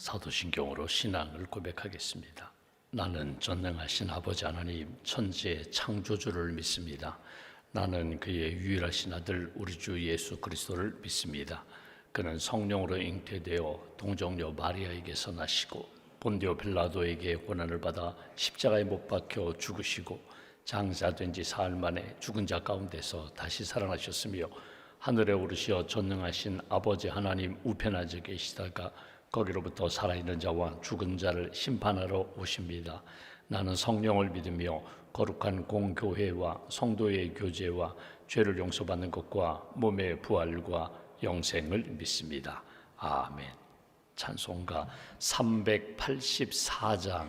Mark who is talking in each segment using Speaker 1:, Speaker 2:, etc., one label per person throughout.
Speaker 1: 사도신경으로 신앙을 고백하겠습니다. 나는 전능하신 아버지 하나님 천지의 창조주를 믿습니다. 나는 그의 유일하신 아들 우리 주 예수 그리스도를 믿습니다. 그는 성령으로 잉태되어 동정녀 마리아에게서 나시고 본디오 빌라도에게 고난을 받아 십자가에 못 박혀 죽으시고 장사된 지 사흘 만에 죽은 자 가운데서 다시 살아나셨으며 하늘에 오르시어 전능하신 아버지 하나님 우편 앉아 계시다가 거기로부터 살아있는 자와 죽은 자를 심판하러 오십니다. 나는 성령을 믿으며 거룩한 공교회와 성도의 교제와 죄를 용서받는 것과 몸의 부활과 영생을 믿습니다. 아멘. 찬송가 384장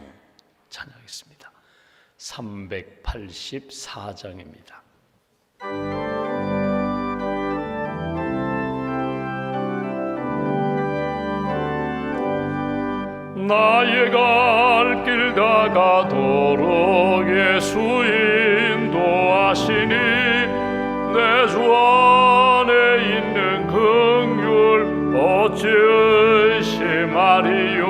Speaker 1: 찬양하겠습니다. 384장입니다. 나의 갈 길 다가도록 예수 인도하시니 내 주 안에 있는 긍휼 어찌 의심하리요.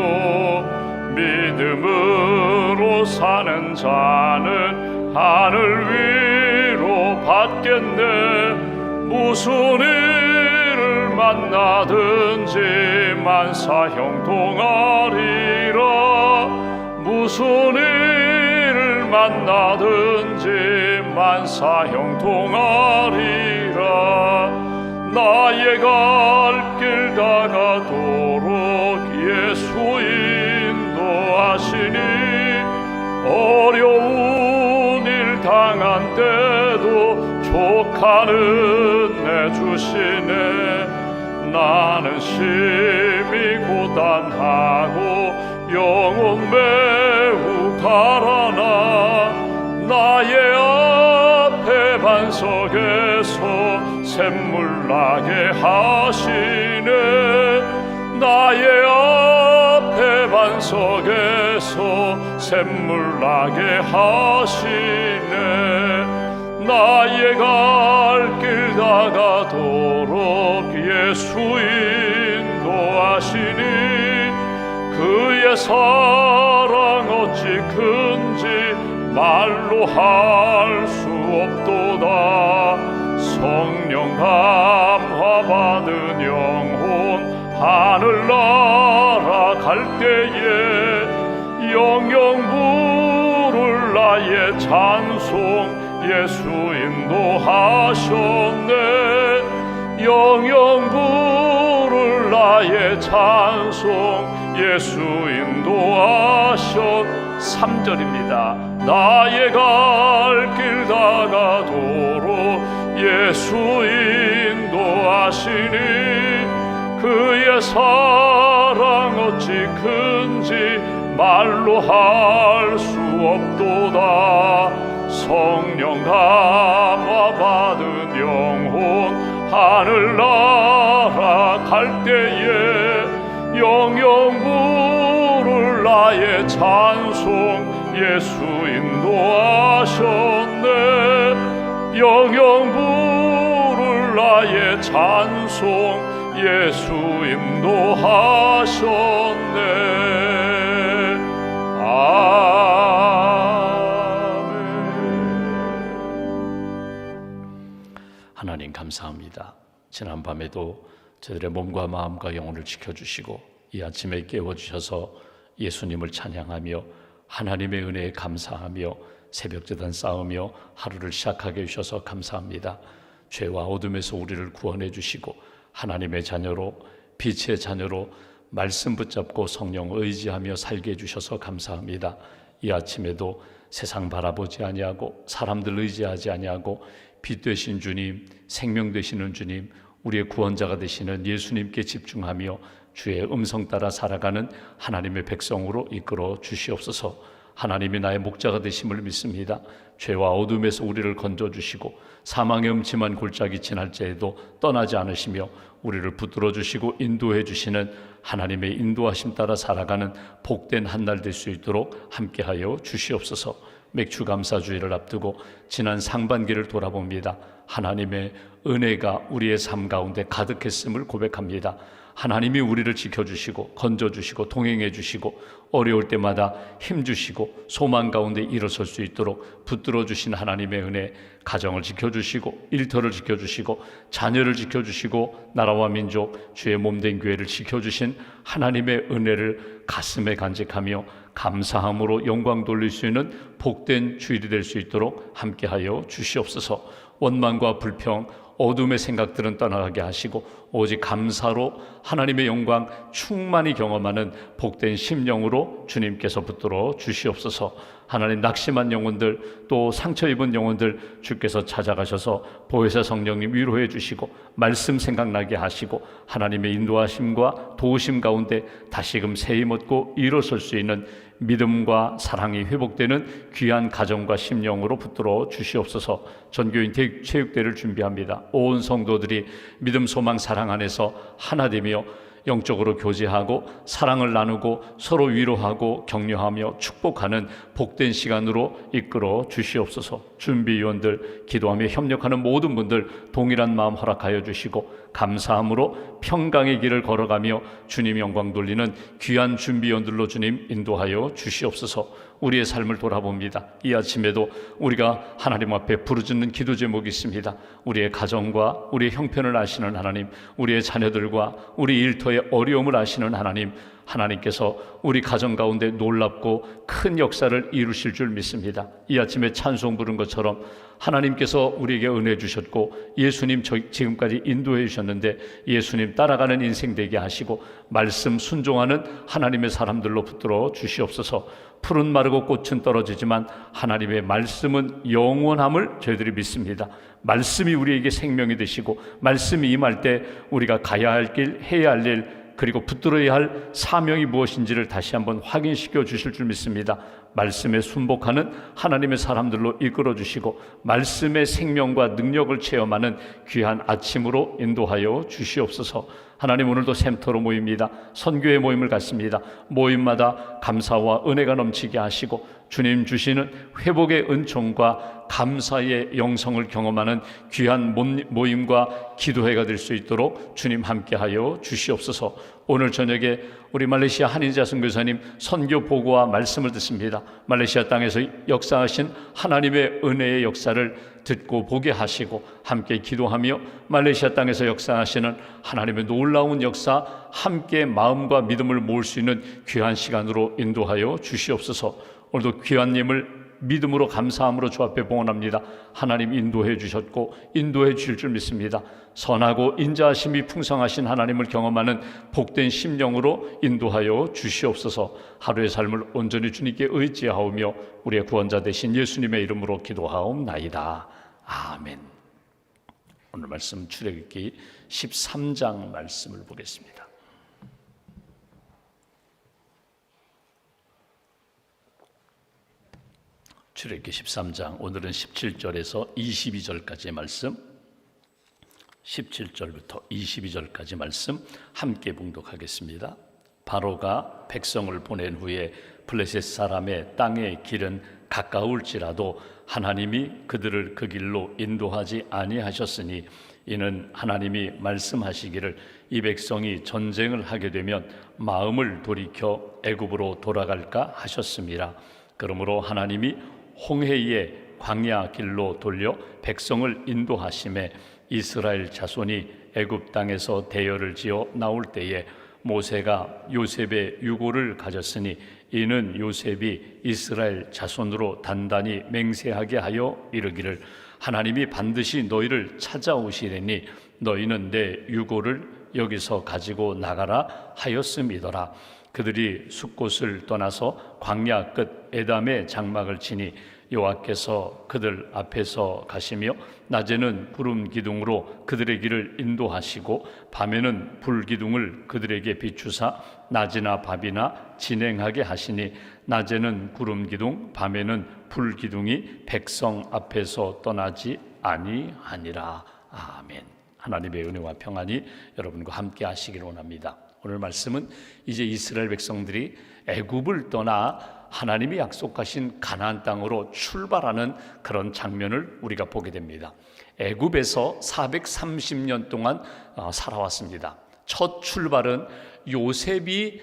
Speaker 1: 믿음으로 사는 자는 하늘 위로 받겠네. 무슨 일을 만나든지 만사 형통하리라. 무슨 일을 만나든지 만사 형통하리라. 나의 갈 길 다가도록 예수 인도하시니 어려운 일 당한 때도 족하는 내 주시네. 나는 심히 고단하고 영혼 매우 가라나 나의 앞에 반석에서 샘물 나게 하시네. 나의 앞에 반석에서 샘물 나게 하시네. 나의 갈 길 다가도록 예수 인도하시니 그의 사랑 어찌 큰지 말로 할 수 없도다. 성령 감화 받은 영혼 하늘나라 갈 때에 영영 부를 나의 찬송 예수 인도하셨네. 영영 부를 나의 찬송 예수 인도하셨. 3절입니다. 나의 갈 길 다가도록 예수 인도하시니 그의 사랑 어찌 큰지 말로 할 수 없도다. 성령 감화 받은 영혼 하늘나라 갈 때에 영영 부를 나의 찬송 예수 인도하셨네. 영영 부를 나의 찬송 예수 인도하셨네. 하나님 감사합니다. 지난 밤에도 저들의 몸과 마음과 영혼을 지켜주시고 이 아침에 깨워주셔서 예수님을 찬양하며 하나님의 은혜에 감사하며 새벽제단 쌓으며 하루를 시작하게 해주셔서 감사합니다. 죄와 어둠에서 우리를 구원해 주시고 하나님의 자녀로 빛의 자녀로 말씀 붙잡고 성령 의지하며 살게 해주셔서 감사합니다. 이 아침에도 세상 바라보지 아니하고 사람들 의지하지 아니하고 빛 되신 주님, 생명 되시는 주님, 우리의 구원자가 되시는 예수님께 집중하며 주의 음성 따라 살아가는 하나님의 백성으로 이끌어 주시옵소서. 하나님이 나의 목자가 되심을 믿습니다. 죄와 어둠에서 우리를 건져주시고 사망의 음침한 골짜기 지날지에도 떠나지 않으시며 우리를 붙들어 주시고 인도해 주시는 하나님의 인도하심 따라 살아가는 복된 한 날 될 수 있도록 함께하여 주시옵소서. 맥주 감사주의를 앞두고 지난 상반기를 돌아봅니다. 하나님의 은혜가 우리의 삶 가운데 가득했음을 고백합니다. 하나님이 우리를 지켜주시고 건져주시고 동행해주시고 어려울 때마다 힘주시고 소망 가운데 일어설 수 있도록 붙들어주신 하나님의 은혜, 가정을 지켜주시고 일터를 지켜주시고 자녀를 지켜주시고 나라와 민족, 주의 몸된 교회를 지켜주신 하나님의 은혜를 가슴에 간직하며 감사함으로 영광 돌릴 수 있는 복된 주일이 될 수 있도록 함께하여 주시옵소서. 원망과 불평, 어둠의 생각들은 떠나가게 하시고 오직 감사로 하나님의 영광 충만히 경험하는 복된 심령으로 주님께서 붙들어 주시옵소서. 하나님, 낙심한 영혼들, 또 상처 입은 영혼들 주께서 찾아가셔서 보혜사 성령님 위로해 주시고 말씀 생각나게 하시고 하나님의 인도하심과 도우심 가운데 다시금 새힘 얻고 일어설 수 있는 믿음과 사랑이 회복되는 귀한 가정과 심령으로 붙들어 주시옵소서. 전교인 체육대를 준비합니다. 온 성도들이 믿음, 소망, 사랑 안에서 하나 되며 영적으로 교제하고 사랑을 나누고 서로 위로하고 격려하며 축복하는 복된 시간으로 이끌어 주시옵소서. 준비위원들, 기도하며 협력하는 모든 분들 동일한 마음 허락하여 주시고 감사함으로 평강의 길을 걸어가며 주님 영광 돌리는 귀한 준비위원들로 주님 인도하여 주시옵소서. 우리의 삶을 돌아봅니다. 이 아침에도 우리가 하나님 앞에 부르짖는 기도 제목이 있습니다. 우리의 가정과 우리의 형편을 아시는 하나님, 우리의 자녀들과 우리 일터의 어려움을 아시는 하나님, 하나님께서 우리 가정 가운데 놀랍고 큰 역사를 이루실 줄 믿습니다. 이 아침에 찬송 부른 것처럼 하나님께서 우리에게 은혜 주셨고 예수님 지금까지 인도해 주셨는데 예수님 따라가는 인생 되게 하시고 말씀 순종하는 하나님의 사람들로 붙들어 주시옵소서. 푸른 마르고 꽃은 떨어지지만 하나님의 말씀은 영원함을 저희들이 믿습니다. 말씀이 우리에게 생명이 되시고 말씀이 임할 때 우리가 가야 할 길, 해야 할 일, 그리고 붙들어야 할 사명이 무엇인지를 다시 한번 확인시켜 주실 줄 믿습니다. 말씀에 순복하는 하나님의 사람들로 이끌어 주시고 말씀의 생명과 능력을 체험하는 귀한 아침으로 인도하여 주시옵소서. 하나님, 오늘도 샘터로 모입니다. 선교의 모임을 갖습니다. 모임마다 감사와 은혜가 넘치게 하시고 주님 주시는 회복의 은총과 감사의 영성을 경험하는 귀한 모임과 기도회가 될 수 있도록 주님 함께하여 주시옵소서. 오늘 저녁에 우리 말레이시아 한인자 선교사님 선교 보고와 말씀을 듣습니다. 말레이시아 땅에서 역사하신 하나님의 은혜의 역사를 듣고 보게 하시고 함께 기도하며 말레이시아 땅에서 역사하시는 하나님의 놀라운 역사 함께 마음과 믿음을 모을 수 있는 귀한 시간으로 인도하여 주시옵소서. 오늘도 귀한님을 믿음으로 감사함으로 주 앞에 봉헌합니다. 하나님 인도해 주셨고 인도해 주실 줄 믿습니다. 선하고 인자하심이 풍성하신 하나님을 경험하는 복된 심령으로 인도하여 주시옵소서. 하루의 삶을 온전히 주님께 의지하오며 우리의 구원자 되신 예수님의 이름으로 기도하옵나이다. 아멘. 오늘 말씀 출애굽기 13장 말씀을 보겠습니다. 출애굽기 13장, 오늘은 17절에서 22절까지의 말씀, 17절부터 22절까지 말씀 함께 봉독하겠습니다. 바로가 백성을 보낸 후에 블레셋 사람의 땅의 길은 가까울지라도 하나님이 그들을 그 길로 인도하지 아니하셨으니 이는 하나님이 말씀하시기를 이 백성이 전쟁을 하게 되면 마음을 돌이켜 애굽으로 돌아갈까 하셨습니다. 그러므로 하나님이 홍해의 광야 길로 돌려 백성을 인도하심에 이스라엘 자손이 애굽 땅에서 대열을 지어 나올 때에 모세가 요셉의 유고를 가졌으니 이는 요셉이 이스라엘 자손으로 단단히 맹세하게 하여 이르기를 하나님이 반드시 너희를 찾아오시리니 너희는 내 유고를 여기서 가지고 나가라 하였음이더라. 그들이 숫곳을 떠나서 광야 끝 에담의 장막을 치니 여호와께서 그들 앞에서 가시며 낮에는 구름 기둥으로 그들의 길을 인도하시고 밤에는 불 기둥을 그들에게 비추사 낮이나 밤이나 진행하게 하시니 낮에는 구름 기둥 밤에는 불 기둥이 백성 앞에서 떠나지 아니하니라. 아멘. 하나님의 은혜와 평안이 여러분과 함께 하시기를 원합니다. 오늘 말씀은 이제 이스라엘 백성들이 애굽을 떠나 하나님이 약속하신 가나안 땅으로 출발하는 그런 장면을 우리가 보게 됩니다. 애굽에서 430년 동안 살아왔습니다. 첫 출발은 요셉이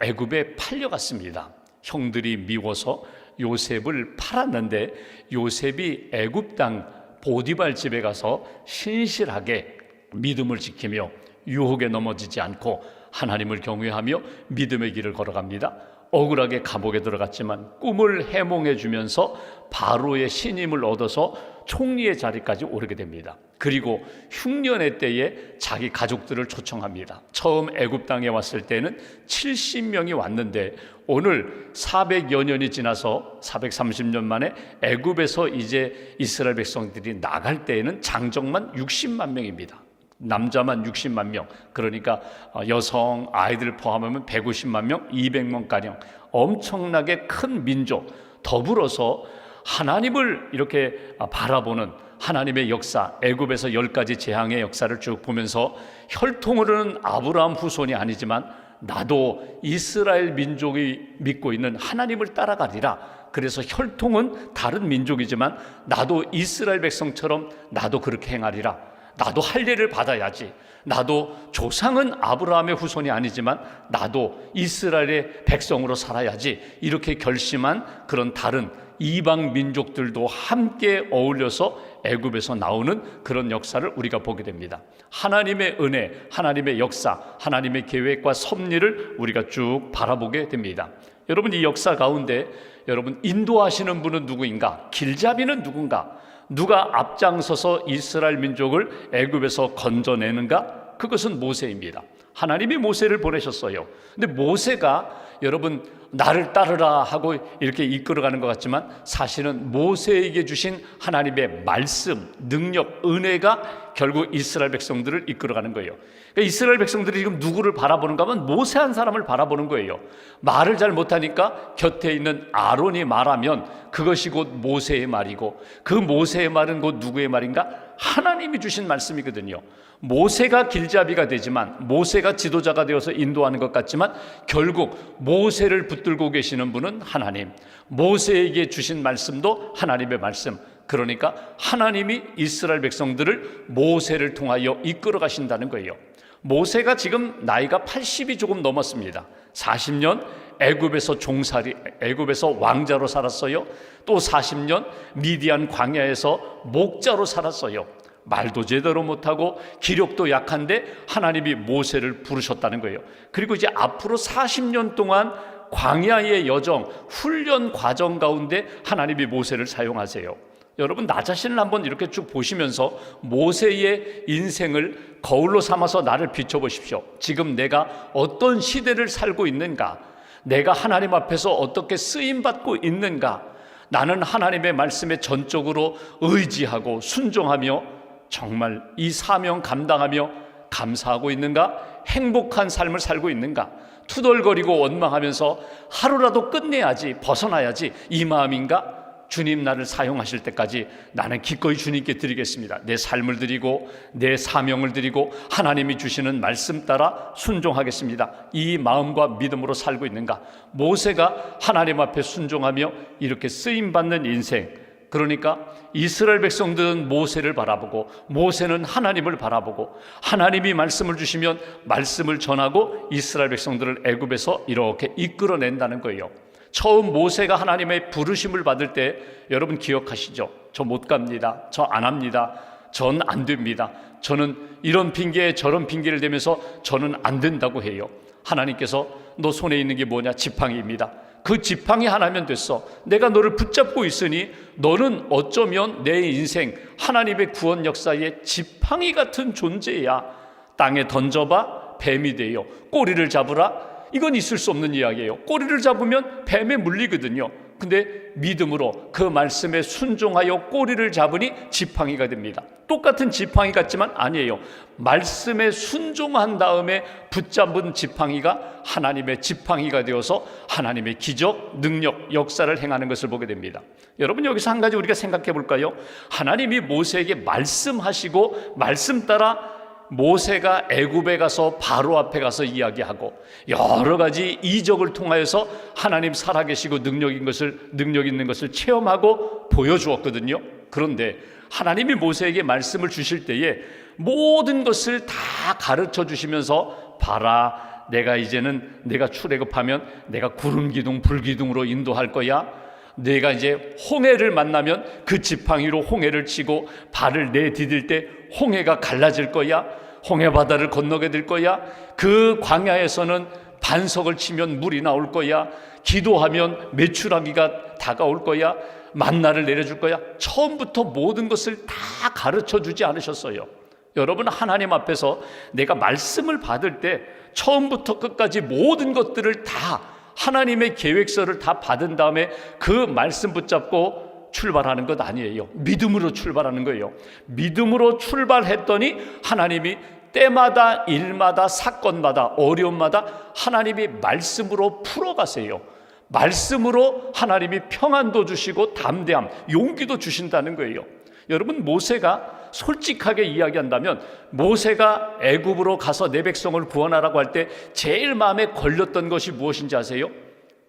Speaker 1: 애굽에 팔려갔습니다. 형들이 미워서 요셉을 팔았는데 요셉이 애굽 땅 보디발 집에 가서 신실하게 믿음을 지키며 유혹에 넘어지지 않고 하나님을 경외하며 믿음의 길을 걸어갑니다. 억울하게 감옥에 들어갔지만 꿈을 해몽해 주면서 바로의 신임을 얻어서 총리의 자리까지 오르게 됩니다. 그리고 흉년의 때에 자기 가족들을 초청합니다. 처음 애굽 땅에 왔을 때는 70명이 왔는데 오늘 400여 년이 지나서 430년 만에 애굽에서 이제 이스라엘 백성들이 나갈 때에는 장정만 60만 명입니다. 남자만 60만 명, 그러니까 여성, 아이들 포함하면 150만 명, 200명가량 엄청나게 큰 민족, 더불어서 하나님을 이렇게 바라보는 하나님의 역사, 애굽에서 10가지 재앙의 역사를 쭉 보면서 혈통으로는 아브라함 후손이 아니지만 나도 이스라엘 민족이 믿고 있는 하나님을 따라가리라. 그래서 혈통은 다른 민족이지만 나도 이스라엘 백성처럼 나도 그렇게 행하리라. 나도 할례를 받아야지. 나도 조상은 아브라함의 후손이 아니지만 나도 이스라엘의 백성으로 살아야지. 이렇게 결심한 그런 다른 이방 민족들도 함께 어울려서 애굽에서 나오는 그런 역사를 우리가 보게 됩니다. 하나님의 은혜, 하나님의 역사, 하나님의 계획과 섭리를 우리가 쭉 바라보게 됩니다. 여러분, 이 역사 가운데 여러분 인도하시는 분은 누구인가? 길잡이는 누군가? 누가 앞장서서 이스라엘 민족을 애굽에서 건져내는가? 그것은 모세입니다. 하나님이 모세를 보내셨어요. 근데 모세가 여러분 나를 따르라 하고 이렇게 이끌어가는 것 같지만 사실은 모세에게 주신 하나님의 말씀, 능력, 은혜가 결국 이스라엘 백성들을 이끌어가는 거예요. 그러니까 이스라엘 백성들이 지금 누구를 바라보는가 하면 모세 한 사람을 바라보는 거예요. 말을 잘 못하니까 곁에 있는 아론이 말하면 그것이 곧 모세의 말이고 그 모세의 말은 곧 누구의 말인가? 하나님이 주신 말씀이거든요. 모세가 길잡이가 되지만 모세가 지도자가 되어서 인도하는 것 같지만 결국 모세를 붙들고 계시는 분은 하나님, 모세에게 주신 말씀도 하나님의 말씀. 그러니까 하나님이 이스라엘 백성들을 모세를 통하여 이끌어 가신다는 거예요. 모세가 지금 나이가 80이 조금 넘었습니다. 40년 애굽에서 종살이, 애굽에서 왕자로 살았어요. 또 40년 미디안 광야에서 목자로 살았어요. 말도 제대로 못하고 기력도 약한데 하나님이 모세를 부르셨다는 거예요. 그리고 이제 앞으로 40년 동안 광야의 여정, 훈련 과정 가운데 하나님이 모세를 사용하세요. 여러분, 나 자신을 한번 이렇게 쭉 보시면서 모세의 인생을 거울로 삼아서 나를 비춰보십시오. 지금 내가 어떤 시대를 살고 있는가? 내가 하나님 앞에서 어떻게 쓰임받고 있는가? 나는 하나님의 말씀에 전적으로 의지하고 순종하며 정말 이 사명 감당하며 감사하고 있는가? 행복한 삶을 살고 있는가? 투덜거리고 원망하면서 하루라도 끝내야지, 벗어나야지, 이 마음인가? 주님 나를 사용하실 때까지 나는 기꺼이 주님께 드리겠습니다. 내 삶을 드리고 내 사명을 드리고 하나님이 주시는 말씀 따라 순종하겠습니다. 이 마음과 믿음으로 살고 있는가? 모세가 하나님 앞에 순종하며 이렇게 쓰임받는 인생, 그러니까 이스라엘 백성들은 모세를 바라보고 모세는 하나님을 바라보고 하나님이 말씀을 주시면 말씀을 전하고 이스라엘 백성들을 애굽에서 이렇게 이끌어낸다는 거예요. 처음 모세가 하나님의 부르심을 받을 때 여러분 기억하시죠? 저 못 갑니다. 저 안 합니다. 전 안 됩니다. 저는 이런 핑계에 저런 핑계를 대면서 저는 안 된다고 해요. 하나님께서 너 손에 있는 게 뭐냐? 지팡이입니다. 그 지팡이 하나면 됐어. 내가 너를 붙잡고 있으니 너는 어쩌면 내 인생 하나님의 구원 역사의 지팡이 같은 존재야. 땅에 던져봐, 뱀이 돼요. 꼬리를 잡으라, 이건 있을 수 없는 이야기예요. 꼬리를 잡으면 뱀에 물리거든요. 근데 믿음으로 그 말씀에 순종하여 꼬리를 잡으니 지팡이가 됩니다. 똑같은 지팡이 같지만 아니에요. 말씀에 순종한 다음에 붙잡은 지팡이가 하나님의 지팡이가 되어서 하나님의 기적, 능력, 역사를 행하는 것을 보게 됩니다. 여러분, 여기서 한 가지 우리가 생각해 볼까요? 하나님이 모세에게 말씀하시고 말씀 따라 모세가 애굽에 가서 바로 앞에 가서 이야기하고 여러 가지 이적을 통하여서 하나님 살아계시고 능력 있는 것을 체험하고 보여주었거든요. 그런데 하나님이 모세에게 말씀을 주실 때에 모든 것을 다 가르쳐 주시면서 봐라, 내가 이제는 내가 출애굽하면 내가 구름 기둥 불 기둥으로 인도할 거야. 내가 이제 홍해를 만나면 그 지팡이로 홍해를 치고 발을 내디딜 때 홍해가 갈라질 거야. 홍해 바다를 건너게 될 거야. 그 광야에서는 반석을 치면 물이 나올 거야. 기도하면 메추라기가 다가올 거야. 만나를 내려줄 거야. 처음부터 모든 것을 다 가르쳐 주지 않으셨어요. 여러분, 하나님 앞에서 내가 말씀을 받을 때 처음부터 끝까지 모든 것들을 다 하나님의 계획서를 다 받은 다음에 그 말씀 붙잡고 출발하는 것 아니에요. 믿음으로 출발하는 거예요. 믿음으로 출발했더니 하나님이 때마다 일마다 사건마다 어려움마다 하나님이 말씀으로 풀어가세요. 말씀으로 하나님이 평안도 주시고 담대함, 용기도 주신다는 거예요. 여러분, 모세가 솔직하게 이야기한다면 모세가 애굽으로 가서 내 백성을 구원하라고 할 때 제일 마음에 걸렸던 것이 무엇인지 아세요?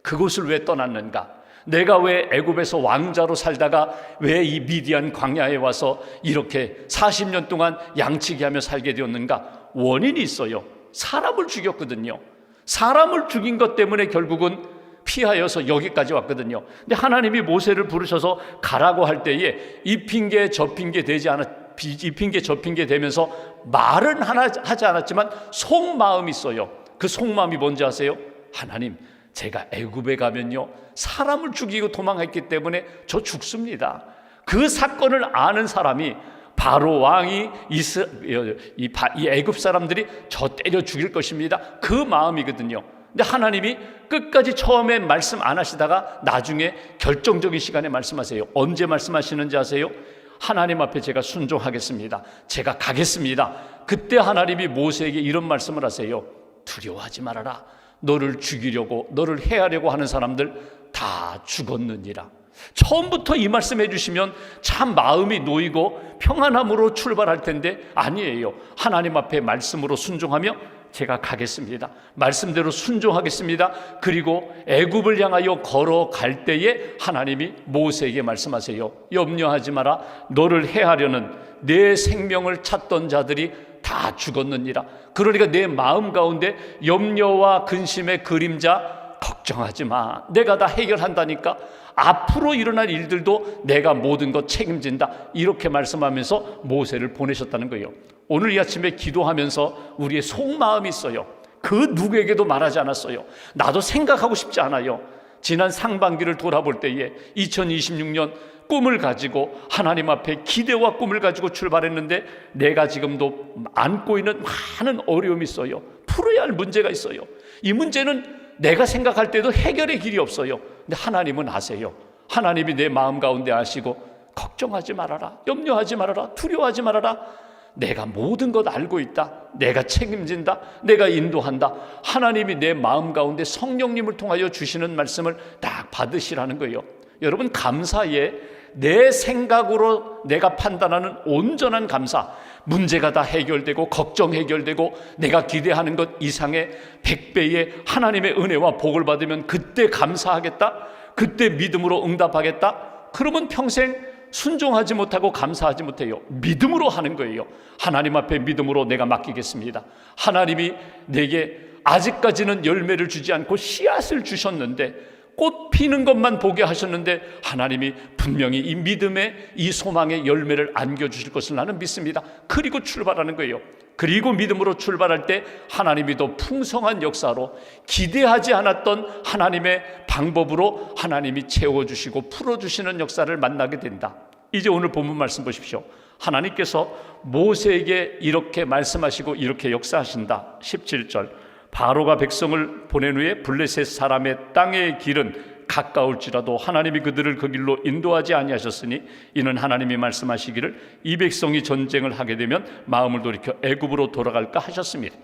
Speaker 1: 그곳을 왜 떠났는가? 내가 왜 애굽에서 왕자로 살다가 왜 이 미디안 광야에 와서 이렇게 40년 동안 양치기하며 살게 되었는가? 원인이 있어요. 사람을 죽였거든요. 사람을 죽인 것 때문에 결국은 피하여서 여기까지 왔거든요. 근데 하나님이 모세를 부르셔서 가라고 할 때에 이 핑계 저 핑계 되지 않았 이 핑계 저 핑계 되면서 말은 하나 하지 않았지만 속마음이 있어요. 그 속마음이 뭔지 아세요? 하나님, 제가 애굽에 가면요 사람을 죽이고 도망했기 때문에 저 죽습니다. 그 사건을 아는 사람이 바로 왕이 이 애굽 사람들이 저 때려 죽일 것입니다. 그 마음이거든요. 근데 하나님이 끝까지 처음에 말씀 안 하시다가 나중에 결정적인 시간에 말씀하세요. 언제 말씀하시는지 아세요? 하나님 앞에 제가 순종하겠습니다. 제가 가겠습니다. 그때 하나님이 모세에게 이런 말씀을 하세요. 두려워하지 말아라. 너를 죽이려고 너를 해하려고 하는 사람들 다 죽었느니라. 처음부터 이 말씀 해주시면 참 마음이 놓이고 평안함으로 출발할 텐데 아니에요. 하나님 앞에 말씀으로 순종하며 제가 가겠습니다. 말씀대로 순종하겠습니다. 그리고 애굽을 향하여 걸어갈 때에 하나님이 모세에게 말씀하세요. 염려하지 마라. 너를 해하려는 내 생명을 찾던 자들이 다 죽었느니라. 그러니까 내 마음 가운데 염려와 근심의 그림자 걱정하지 마. 내가 다 해결한다니까. 앞으로 일어날 일들도 내가 모든 것 책임진다. 이렇게 말씀하면서 모세를 보내셨다는 거예요. 오늘 이 아침에 기도하면서 우리의 속마음이 있어요. 그 누구에게도 말하지 않았어요. 나도 생각하고 싶지 않아요. 지난 상반기를 돌아볼 때에 2026년 꿈을 가지고 하나님 앞에 기대와 꿈을 가지고 출발했는데 내가 지금도 안고 있는 많은 어려움이 있어요. 풀어야 할 문제가 있어요. 이 문제는 내가 생각할 때도 해결의 길이 없어요. 근데 하나님은 아세요. 하나님이 내 마음 가운데 아시고 걱정하지 말아라. 염려하지 말아라. 두려워하지 말아라. 내가 모든 것 알고 있다. 내가 책임진다. 내가 인도한다. 하나님이 내 마음 가운데 성령님을 통하여 주시는 말씀을 딱 받으시라는 거예요. 여러분, 감사에 내 생각으로 내가 판단하는 온전한 감사, 문제가 다 해결되고 걱정 해결되고 내가 기대하는 것 이상의 100배의 하나님의 은혜와 복을 받으면 그때 감사하겠다. 그때 믿음으로 응답하겠다. 그러면 평생 순종하지 못하고 감사하지 못해요. 믿음으로 하는 거예요. 하나님 앞에 믿음으로 내가 맡기겠습니다. 하나님이 내게 아직까지는 열매를 주지 않고 씨앗을 주셨는데 꽃 피는 것만 보게 하셨는데 하나님이 분명히 이 믿음의 이 소망의 열매를 안겨주실 것을 나는 믿습니다. 그리고 출발하는 거예요. 그리고 믿음으로 출발할 때 하나님이 더 풍성한 역사로 기대하지 않았던 하나님의 방법으로 하나님이 채워주시고 풀어주시는 역사를 만나게 된다. 이제 오늘 본문 말씀 보십시오. 하나님께서 모세에게 이렇게 말씀하시고 이렇게 역사하신다. 17절, 바로가 백성을 보낸 후에 블레셋 사람의 땅의 길은 가까울지라도 하나님이 그들을 그 길로 인도하지 아니하셨으니 이는 하나님이 말씀하시기를 이 백성이 전쟁을 하게 되면 마음을 돌이켜 애굽으로 돌아갈까 하셨습니다.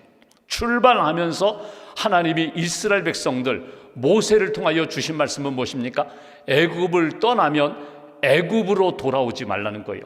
Speaker 1: 출발하면서 하나님이 이스라엘 백성들 모세를 통하여 주신 말씀은 무엇입니까? 애굽을 떠나면 애굽으로 돌아오지 말라는 거예요.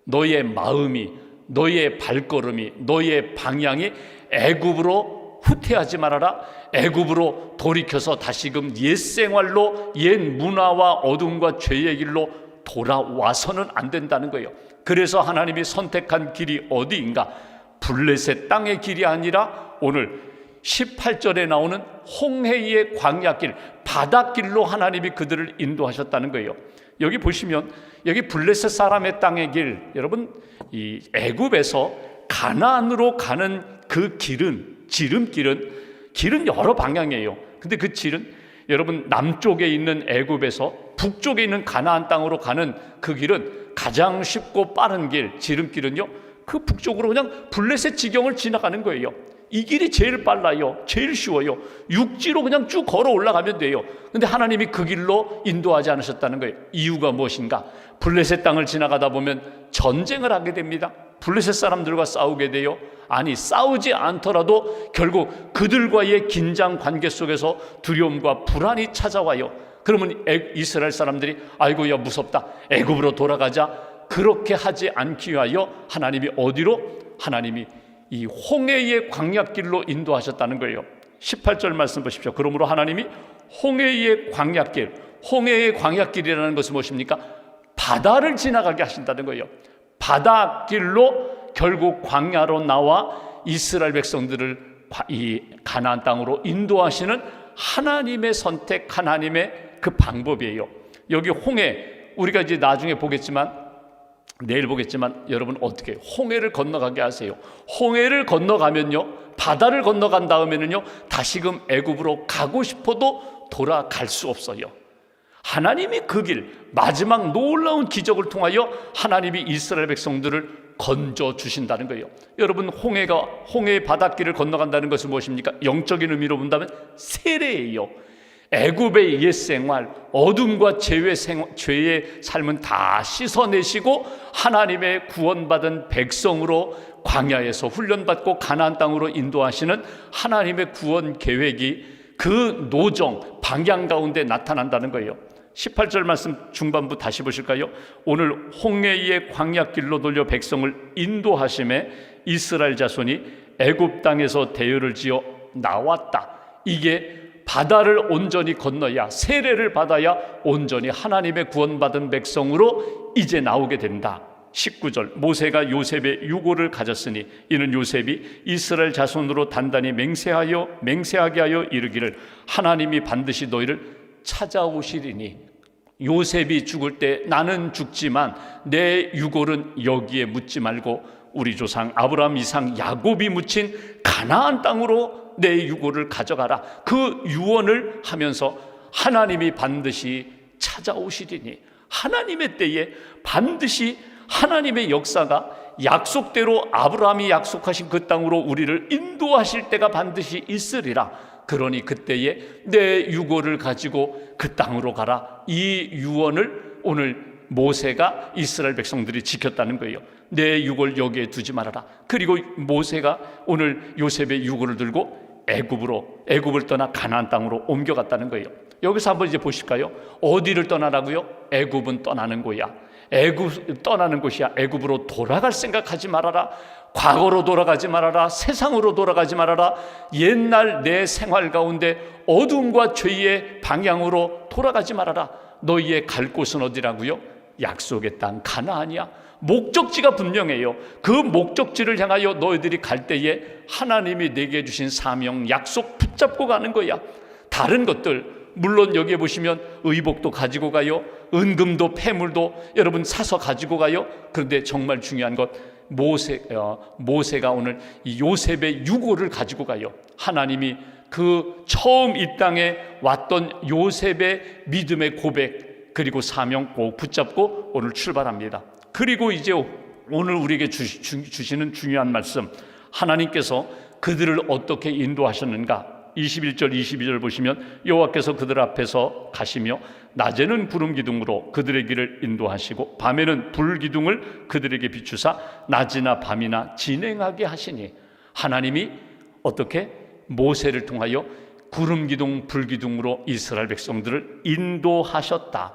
Speaker 1: 너의 마음이, 너의 발걸음이, 너의 방향이 애굽으로 후퇴하지 말아라. 애굽으로 돌이켜서 다시금 옛 생활로 옛 문화와 어둠과 죄의 길로 돌아와서는 안 된다는 거예요. 그래서 하나님이 선택한 길이 어디인가? 블레셋 땅의 길이 아니라 오늘 18절에 나오는 홍해의 광야길, 바닷길로 하나님이 그들을 인도하셨다는 거예요. 여기 보시면 여기 블레셋 사람의 땅의 길, 여러분 이 애굽에서 가나안으로 가는 그 길은, 길은 여러 방향이에요. 근데 그 길은 여러분 남쪽에 있는 애굽에서 북쪽에 있는 가나안 땅으로 가는 그 길은 가장 쉽고 빠른 길, 지름길은요, 그 북쪽으로 그냥 블레셋 지경을 지나가는 거예요. 이 길이 제일 빨라요. 제일 쉬워요. 육지로 그냥 쭉 걸어 올라가면 돼요. 근데 하나님이 그 길로 인도하지 않으셨다는 거예요. 이유가 무엇인가? 블레셋 땅을 지나가다 보면 전쟁을 하게 됩니다. 블레셋 사람들과 싸우게 돼요. 아니, 싸우지 않더라도 결국 그들과의 긴장 관계 속에서 두려움과 불안이 찾아와요. 그러면 이스라엘 사람들이 아이고 야 무섭다, 애굽으로 돌아가자, 그렇게 하지 않기 위하여 하나님이 어디로? 하나님이 이 홍해의 광야길로 인도하셨다는 거예요. 18절 말씀 보십시오. 그러므로 하나님이 홍해의 광야길, 홍해의 광야길이라는 것은 무엇입니까? 바다를 지나가게 하신다는 거예요. 바닷길로 결국 광야로 나와 이스라엘 백성들을 이 가나안 땅으로 인도하시는 하나님의 선택, 하나님의 그 방법이에요. 여기 홍해, 우리가 이제 나중에 보겠지만, 내일 보겠지만 여러분 어떻게 홍해를 건너가게 하세요. 홍해를 건너가면요, 바다를 건너간 다음에는요, 다시금 애굽으로 가고 싶어도 돌아갈 수 없어요. 하나님이 그 길, 마지막 놀라운 기적을 통하여 하나님이 이스라엘 백성들을 건져 주신다는 거예요. 여러분 홍해의 바닷길을 건너간다는 것은 무엇입니까? 영적인 의미로 본다면 세례예요. 애굽의 옛생활, 어둠과 죄의 삶은 다 씻어내시고 하나님의 구원받은 백성으로 광야에서 훈련받고 가나안 땅으로 인도하시는 하나님의 구원 계획이 그 노정, 방향 가운데 나타난다는 거예요. 18절 말씀 중반부 다시 보실까요? 오늘 홍해의 광야길로 돌려 백성을 인도하심에 이스라엘 자손이 애굽 땅에서 대열을 지어 나왔다. 이게 바다를 온전히 건너야, 세례를 받아야 온전히 하나님의 구원받은 백성으로 이제 나오게 된다. 19절 모세가 요셉의 유고를 가졌으니 이는 요셉이 이스라엘 자손으로 단단히 맹세하게 하여 이르기를 하나님이 반드시 너희를 찾아오시리니. 요셉이 죽을 때 나는 죽지만 내 유골은 여기에 묻지 말고 우리 조상 아브라함, 이삭, 야곱이 묻힌 가나안 땅으로 내 유골을 가져가라. 그 유언을 하면서 하나님이 반드시 찾아오시리니, 하나님의 때에 반드시 하나님의 역사가 약속대로 아브라함이 약속하신 그 땅으로 우리를 인도하실 때가 반드시 있으리라. 그러니 그때에 내 유골을 가지고 그 땅으로 가라. 이 유언을 오늘 모세가 이스라엘 백성들이 지켰다는 거예요. 내 유골 여기에 두지 말아라. 그리고 모세가 오늘 요셉의 유골을 들고 애굽을 떠나 가나안 땅으로 옮겨갔다는 거예요. 여기서 한번 이제 보실까요? 어디를 떠나라고요? 애굽은 떠나는 거야. 애굽 떠나는 곳이야. 애굽으로 돌아갈 생각하지 말아라. 과거로 돌아가지 말아라. 세상으로 돌아가지 말아라. 옛날 내 생활 가운데 어둠과 죄의 방향으로 돌아가지 말아라. 너희의 갈 곳은 어디라고요? 약속의 땅 가나안이야. 목적지가 분명해요. 그 목적지를 향하여 너희들이 갈 때에 하나님이 내게 주신 사명, 약속 붙잡고 가는 거야. 다른 것들, 물론 여기에 보시면 의복도 가지고 가요. 은금도 폐물도 여러분 사서 가지고 가요. 그런데 정말 중요한 것, 모세가 오늘 이 요셉의 유고를 가지고 가요. 하나님이 그 처음 이 땅에 왔던 요셉의 믿음의 고백, 그리고 사명 꼭 붙잡고 오늘 출발합니다. 그리고 이제 오늘 우리에게 주시는 중요한 말씀, 하나님께서 그들을 어떻게 인도하셨는가? 21절 22절 보시면 여호와께서 그들 앞에서 가시며 낮에는 구름 기둥으로 그들의 길을 인도하시고 밤에는 불 기둥을 그들에게 비추사 낮이나 밤이나 진행하게 하시니, 하나님이 어떻게 모세를 통하여 구름 기둥 불 기둥으로 이스라엘 백성들을 인도하셨다.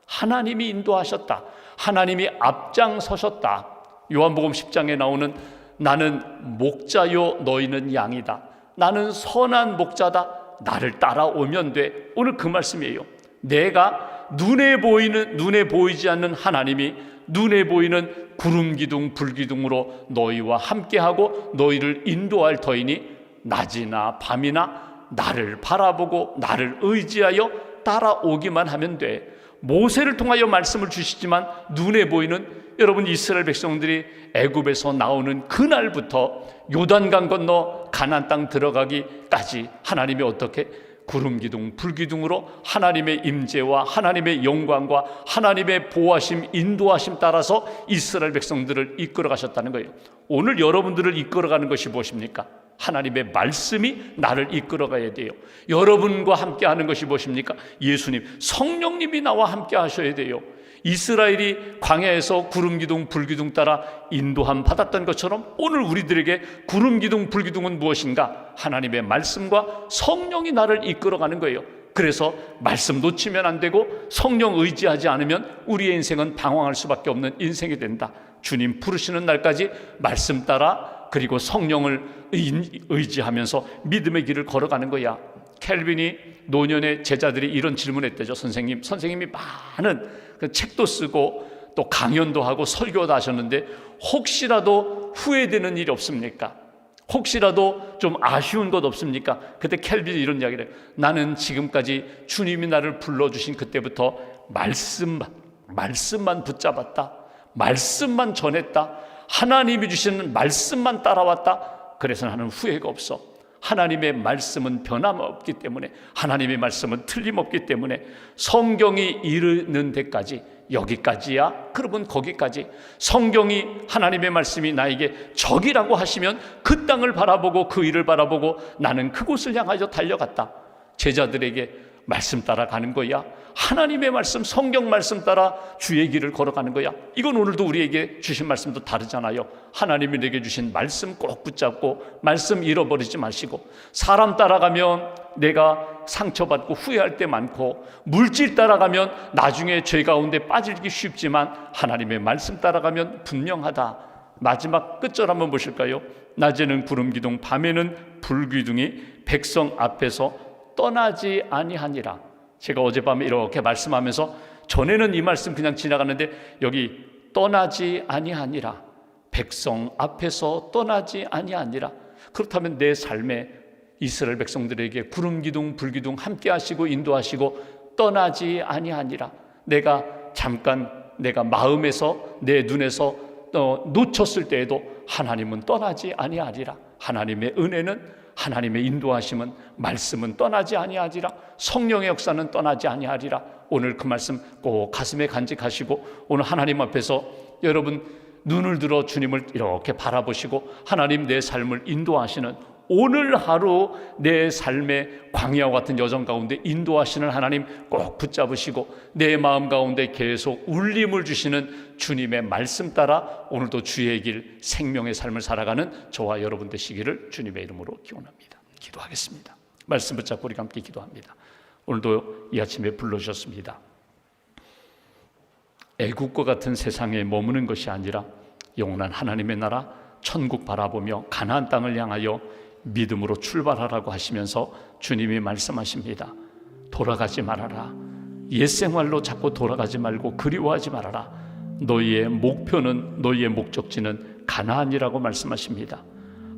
Speaker 1: 하나님이 인도하셨다. 하나님이 앞장서셨다. 요한복음 10장에 나오는 나는 목자요 너희는 양이다. 나는 선한 목자다. 나를 따라오면 돼. 오늘 그 말씀이에요. 내가 눈에 보이지 않는 하나님이 눈에 보이는 구름 기둥 불기둥으로 너희와 함께하고 너희를 인도할 터이니 낮이나 밤이나 나를 바라보고 나를 의지하여 따라오기만 하면 돼. 모세를 통하여 말씀을 주시지만 눈에 보이는 여러분 이스라엘 백성들이 애굽에서 나오는 그날부터 요단강 건너 가나안 땅 들어가기까지 하나님이 어떻게 구름 기둥 불기둥으로 하나님의 임재와 하나님의 영광과 하나님의 보호하심 인도하심 따라서 이스라엘 백성들을 이끌어 가셨다는 거예요. 오늘 여러분들을 이끌어가는 것이 무엇입니까? 하나님의 말씀이 나를 이끌어가야 돼요. 여러분과 함께 하는 것이 무엇입니까? 예수님, 성령님이 나와 함께 하셔야 돼요. 이스라엘이 광야에서 구름기둥 불기둥 따라 인도함 받았던 것처럼 오늘 우리들에게 구름기둥 불기둥은 무엇인가? 하나님의 말씀과 성령이 나를 이끌어가는 거예요. 그래서 말씀 놓치면 안 되고 성령 의지하지 않으면 우리의 인생은 방황할 수밖에 없는 인생이 된다. 주님 부르시는 날까지 말씀 따라 그리고 성령을 의지하면서 믿음의 길을 걸어가는 거야. 켈빈이 노년의 제자들이 이런 질문했대죠. 선생님이 많은 그 책도 쓰고 또 강연도 하고 설교도 하셨는데 혹시라도 후회되는 일이 없습니까? 혹시라도 좀 아쉬운 것 없습니까? 그때 켈빈이 이런 이야기를 해요. 나는 지금까지 주님이 나를 불러주신 그때부터 말씀만 붙잡았다. 말씀만 전했다. 하나님이 주시는 말씀만 따라왔다. 그래서 나는 후회가 없어. 하나님의 말씀은 변함없기 때문에, 하나님의 말씀은 틀림없기 때문에 성경이 이르는 데까지, 여기까지야? 그러면 거기까지. 성경이 하나님의 말씀이 나에게 적이라고 하시면 그 땅을 바라보고 그 일을 바라보고 나는 그곳을 향하여 달려갔다. 제자들에게 말씀 따라가는 거야. 하나님의 말씀, 성경 말씀 따라 주의 길을 걸어가는 거야. 이건 오늘도 우리에게 주신 말씀도 다르잖아요. 하나님이 내게 주신 말씀 꼭 붙잡고 말씀 잃어버리지 마시고, 사람 따라가면 내가 상처받고 후회할 때 많고 물질 따라가면 나중에 죄 가운데 빠지기 쉽지만 하나님의 말씀 따라가면 분명하다. 마지막 끝절 한번 보실까요? 낮에는 구름기둥 밤에는 불기둥이 백성 앞에서 떠나지 아니하니라. 제가 어젯밤에 이렇게 말씀하면서 전에는 이 말씀 그냥 지나갔는데 여기 떠나지 아니하니라, 백성 앞에서 떠나지 아니하니라. 그렇다면 내 삶에 이스라엘 백성들에게 구름기둥 불기둥 함께 하시고 인도하시고 떠나지 아니하니라. 내가 잠깐 내가 마음에서 내 눈에서 놓쳤을 때에도 하나님은 떠나지 아니하리라. 하나님의 은혜는, 하나님의 인도하심은, 말씀은 떠나지 아니하리라. 성령의 역사는 떠나지 아니하리라. 오늘 그 말씀 꼭 가슴에 간직하시고 오늘 하나님 앞에서 여러분 눈을 들어 주님을 이렇게 바라보시고 하나님 내 삶을 인도하시는, 오늘 하루 내 삶의 광야와 같은 여정 가운데 인도하시는 하나님 꼭 붙잡으시고 내 마음 가운데 계속 울림을 주시는 주님의 말씀 따라 오늘도 주의 길, 생명의 삶을 살아가는 저와 여러분 되시기를 주님의 이름으로 기원합니다. 기도하겠습니다. 말씀 붙잡고 우리가 함께 기도합니다. 오늘도 이 아침에 불러주셨습니다. 애국과 같은 세상에 머무는 것이 아니라 영원한 하나님의 나라 천국 바라보며 가나안 땅을 향하여 믿음으로 출발하라고 하시면서 주님이 말씀하십니다. 돌아가지 말아라. 옛 생활로 자꾸 돌아가지 말고 그리워하지 말아라. 너희의 목표는, 너희의 목적지는 가나안이라고 말씀하십니다.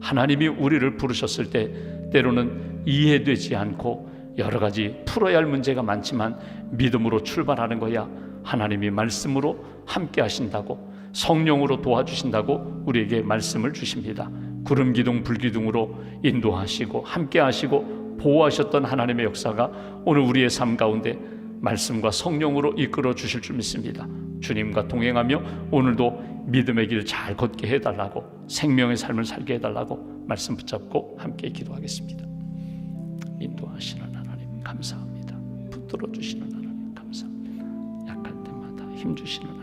Speaker 1: 하나님이 우리를 부르셨을 때 때로는 이해되지 않고 여러 가지 풀어야 할 문제가 많지만 믿음으로 출발하는 거야. 하나님이 말씀으로 함께 하신다고, 성령으로 도와주신다고 우리에게 말씀을 주십니다. 구름기둥 불기둥으로 인도하시고 함께 하시고 보호하셨던 하나님의 역사가 오늘 우리의 삶 가운데 말씀과 성령으로 이끌어 주실 줄 믿습니다. 주님과 동행하며 오늘도 믿음의 길 잘 걷게 해달라고, 생명의 삶을 살게 해달라고 말씀 붙잡고 함께 기도하겠습니다. 인도하시는 하나님 감사합니다. 붙들어 주시는 하나님 감사합니다. 약할 때마다 힘주시는